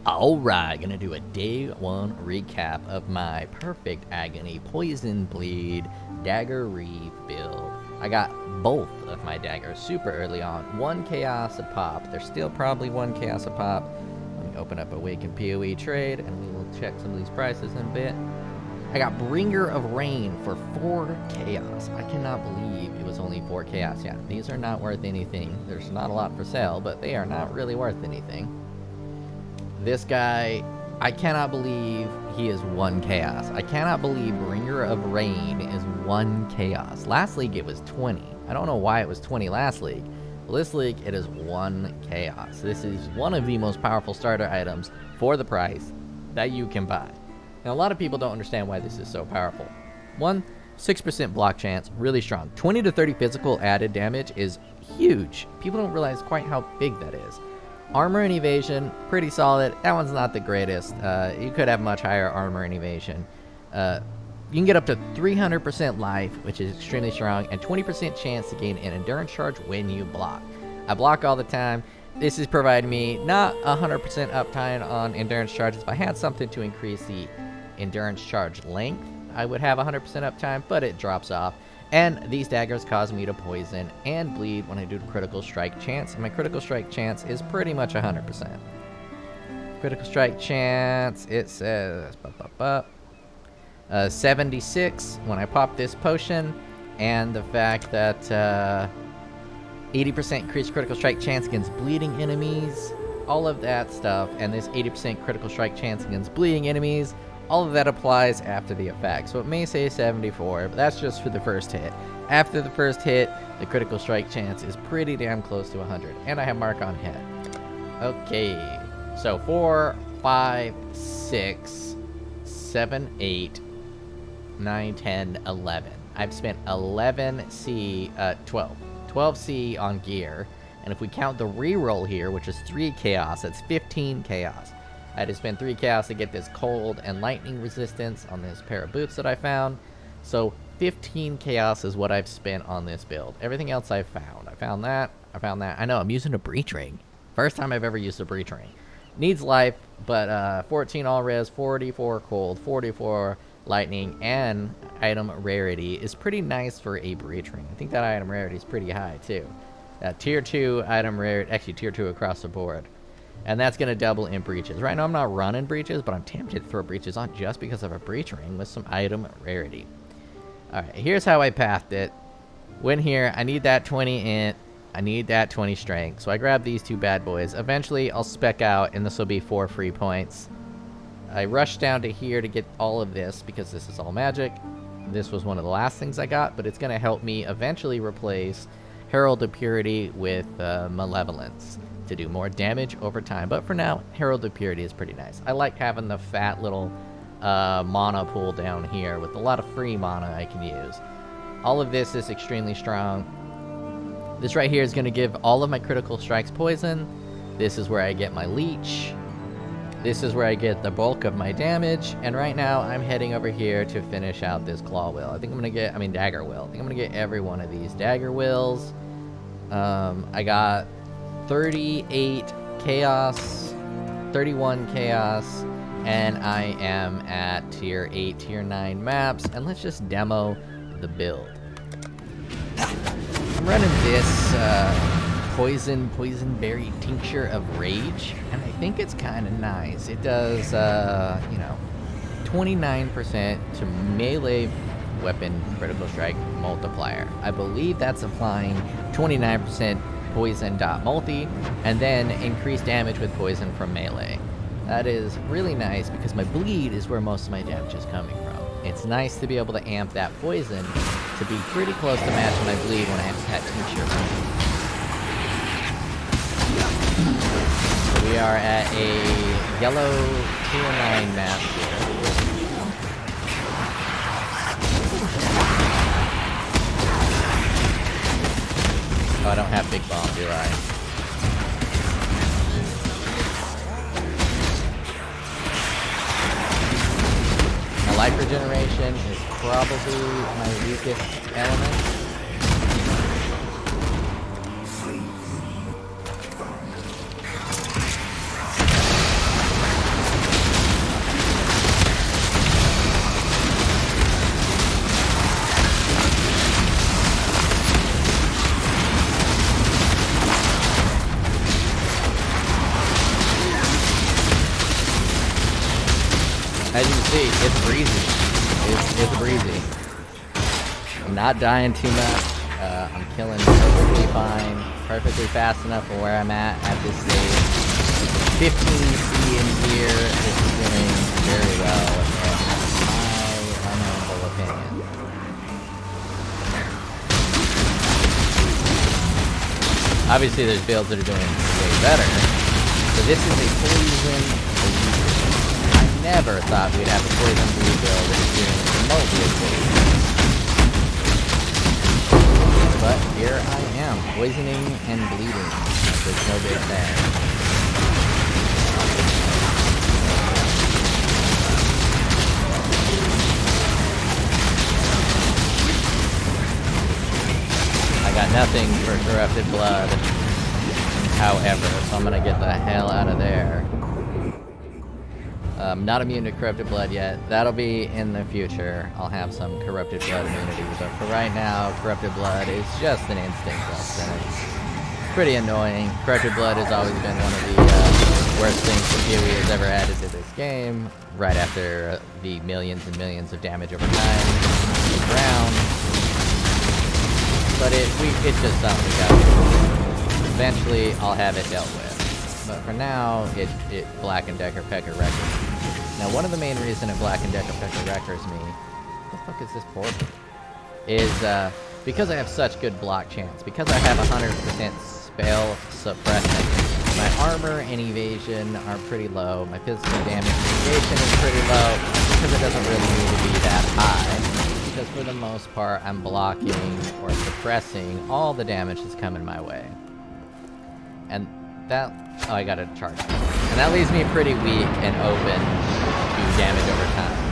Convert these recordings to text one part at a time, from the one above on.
Alright, gonna do a day one recap of my perfect Agony, Poison Bleed, Dagger Reeve build. I got both of my daggers super early on. 1 chaos a pop. There's still probably 1 chaos a pop. Let me open up Awakened POE trade and we will check some of these prices in a bit. I got Bringer of Rain for 4 chaos. I cannot believe it was only 4 chaos. Yeah, these are not worth anything. There's not a lot for sale, but they are not really worth anything. This guy, I cannot believe he is 1 chaos. I cannot believe Bringer of Rain is 1 chaos. Last league it was 20. I don't know why it was 20 last league. Well, this league it is 1 chaos. This is one of the most powerful starter items for the price that you can buy. Now a lot of people don't understand why this is so powerful. 1, 6% block chance, really strong. 20 to 30 physical added damage is huge. People don't realize quite how big that is. Armor and evasion, pretty solid. That one's not the greatest. You could have much higher armor and evasion. You can get up to 300% life, which is extremely strong, and 20% chance to gain an endurance charge when you block. I block all the time. This is providing me not 100% uptime on endurance charges. If I had something to increase the endurance charge length, I would have 100% uptime, but it drops off. And these daggers cause me to poison and bleed when I do critical strike chance. And my critical strike chance is pretty much 100%. Critical strike chance, it says 76 when I pop this potion. And the fact that 80% increased critical strike chance against bleeding enemies. All of that stuff. And this 80% critical strike chance against bleeding enemies. All of that applies after the effect. So it may say 74, but that's just for the first hit. After the first hit, the critical strike chance is pretty damn close to 100. And I have mark on hit. Okay. So 4, 5, 6, 7, 8, 9, 10, 11. I've spent 12 C on gear. And if we count the reroll here, which is 3 chaos, that's 15 chaos. I had to spend 3 chaos to get this cold and lightning resistance on this pair of boots that I found. So 15 chaos is what I've spent on this build. Everything else I found. I found that. I know, I'm using a breach ring. First time I've ever used a breach ring. Needs life, but 14 all res, 44 cold, 44 lightning, and item rarity is pretty nice for a breach ring. I think that item rarity is pretty high too. Tier 2 item rarity, actually tier 2 across the board. And that's going to double in breaches. Right now I'm not running breaches, but I'm tempted to throw breaches on just because of a breach ring with some item rarity. Alright, here's how I pathed it. Went here, I need that 20 int, I need that 20 strength. So I grab these 2 bad boys. Eventually I'll spec out and this will be 4 free points. I rushed down to here to get all of this because this is all magic. This was one of the last things I got, but it's going to help me eventually replace Herald of Purity with Malevolence to do more damage over time. But for now, Herald of Purity is pretty nice. I like having the fat little mana pool down here with a lot of free mana I can use. All of this is extremely strong. This right here is going to give all of my critical strikes poison. This is where I get my leech. This is where I get the bulk of my damage. And right now, I'm heading over here to finish out this claw will. I think I'm going to get, dagger will. I think I'm going to get every one of these dagger wills. I got 38 chaos, 31 chaos, and I am at tier 8, tier 9 maps, and let's just demo the build. I'm running this poison berry tincture of rage, and I think it's kind of nice. It does 29% to melee weapon critical strike multiplier. I believe that's applying 29% poison multi, and then increase damage with poison from melee. That is really nice because my bleed is where most of my damage is coming from. It's nice to be able to amp that poison to be pretty close to matching my bleed when I have that tincture. So we are at a yellow tier 9 map here. Oh, I don't have big bomb, do I? My life regeneration is probably my weakest element. As you can see, it's breezy. It's breezy. I'm not dying too much. I'm killing perfectly fine, perfectly fast enough for where I'm at this stage. 15 C in here. This is doing very well, in my unhumble opinion. Obviously, there's builds that are doing way better. So this is a poison blue. I never thought we'd have a poison blue build that is doing remotely as good. But here I am, poisoning and bleeding. There's no big thing. I got nothing for corrupted blood, however, so I'm gonna get the hell out of there. Not immune to corrupted blood yet. That'll be in the future. I'll have some corrupted blood immunity, but for right now, corrupted blood is just an instinct buff, and it's pretty annoying. Corrupted blood has always been one of the worst things that POE has ever added to this game, right after the millions and millions of damage over time on the ground. But it's just something we gotta do. Eventually, I'll have it dealt with. But for now, it Black and Decker Pecker wreckers. Now, one of the main reasons it Black and Decker Pecker wreckers me, what the fuck is this portal? Is because I have such good block chance, because I have 100% spell suppression. My armor and evasion are pretty low. My physical damage mitigation is pretty low because it doesn't really need to be that high. Because for the most part, I'm blocking or suppressing all the damage that's coming my way. And that... oh, I gotta charge. And that leaves me pretty weak and open to damage over time.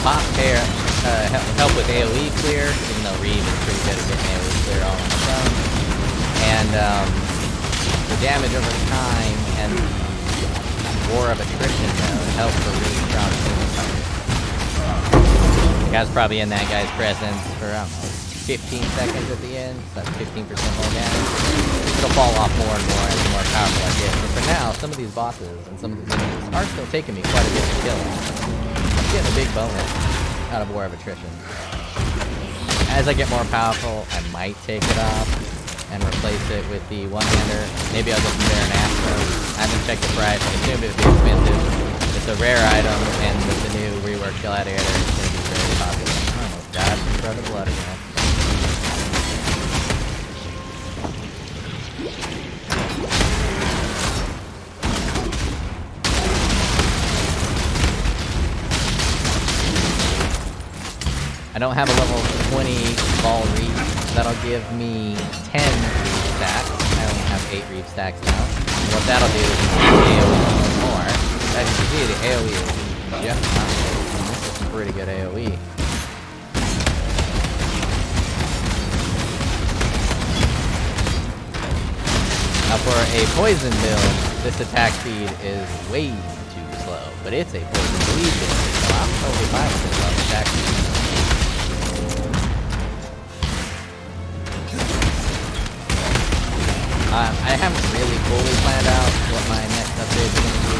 Pop hair help with AoE clear, even though Reeve is pretty good at getting AoE clear all on its own. And the damage over time and the War of Attrition help for really strong single target. The guy's probably in that guy's presence for, I don't know, 15 seconds at the end, so that's 15% more damage. It'll fall off more and more as the more powerful I get. But for now, some of these bosses and some of these enemies are still taking me quite a bit to kill. Getting a big bonus out of War of Attrition. As I get more powerful, I might take it off and replace it with the one-hander. Maybe I'll get some Baron Astro. I haven't checked the price. I assume it would be expensive. It's a rare item, and with the new rework Gladiator, it's going to be very popular. I almost died from Brother Blood again. I don't have a level 20 ball reach. That'll give me 10 reef stacks. I only have 8 reef stacks now. And what that'll do is AoE more. As you can see, the AoE is just not good. This is some pretty good AoE. Now for a poison build, this attack speed is way too slow. But it's a poison bleed build, so I'm totally fine with this level attack speed. I haven't really fully planned out what my next upgrade is going to do.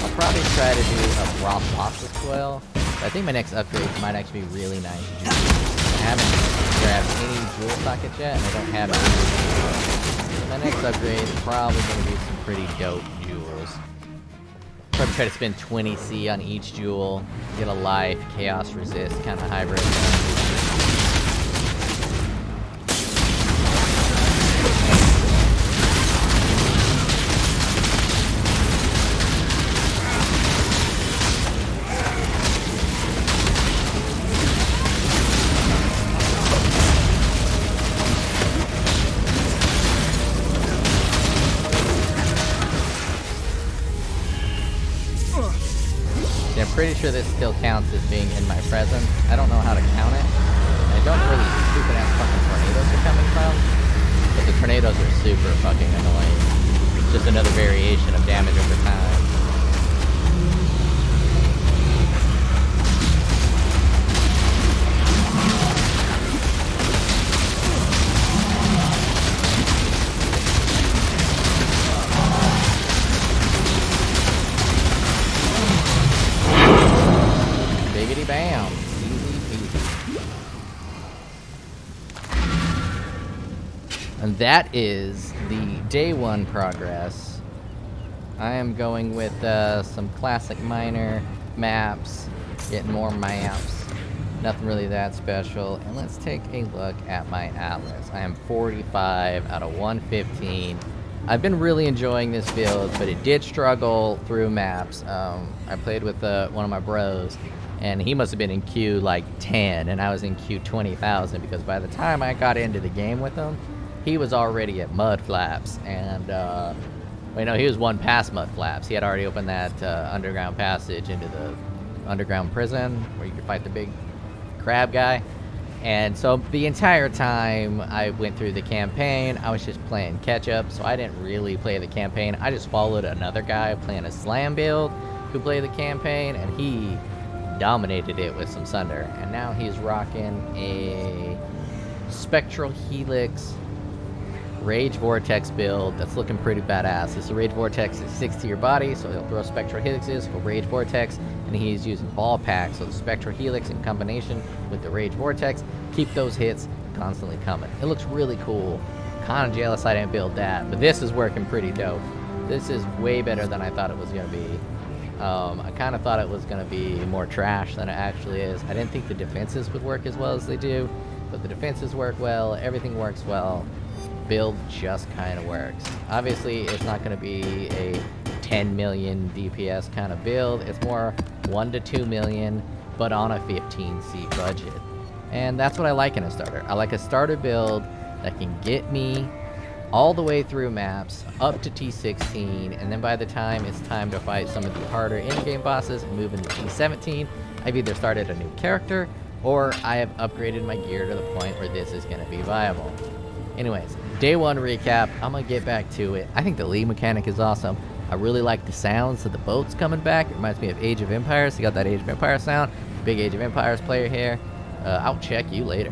I'll probably try to do a raw Colossus coil. But I think my next upgrade might actually be really nice jewels. I haven't grabbed any jewel sockets yet, and I don't have any. So my next upgrade is probably going to be some pretty dope jewels. Probably try to spend 20 C on each jewel, get a life, chaos resist, kind of hybrid. pretty sure this still counts as being in my presence. I don't know how to count it. I don't know where these stupid ass fucking tornadoes are coming from, but the tornadoes are super fucking annoying. It's just another variation of damage over time. Bam! Easy peasy. And that is the day one progress. I am going with some classic miner maps, getting more maps. Nothing really that special. And let's take a look at my atlas. I am 45 out of 115. I've been really enjoying this build, but it did struggle through maps. I played with one of my bros, and he must have been in queue like 10, and I was in queue 20,000, because by the time I got into the game with him, he was already at Mud Flaps, and he was one past Mud Flaps. He had already opened that underground passage into the underground prison where you could fight the big crab guy. And so the entire time I went through the campaign, I was just playing catch up, so I didn't really play the campaign. I just followed another guy playing a slam build who played the campaign, and he dominated it with some Sunder. And now he's rocking a Spectral Helix Rage Vortex build that's looking pretty badass. This Rage Vortex is 6 to your body, so he'll throw Spectral Helixes, he'll Rage Vortex, and he's using ball packs, so the Spectral Helix in combination with the Rage Vortex keep those hits constantly coming. It looks really cool. Kinda jealous I didn't build that, but this is working pretty dope. This is way better than I thought it was going to be. I kind of thought it was going to be more trash than it actually is. I didn't think the defenses would work as well as they do, but the defenses work well, everything works well. Build just kind of works. Obviously, it's not going to be a 10 million DPS kind of build. It's more 1 to 2 million, but on a 15C budget. And that's what I like in a starter. I like a starter build that can get me all the way through maps up to T16, and then by the time it's time to fight some of the harder in-game bosses and move into T17, I've either started a new character or I have upgraded my gear to the point where this is going to be viable. Anyways, day one recap. I'm going to get back to it. I think the lead mechanic is awesome. I really like the sounds of the boats coming back. It reminds me of Age of Empires. You got that Age of Empires sound. Big Age of Empires player here. I'll check you later.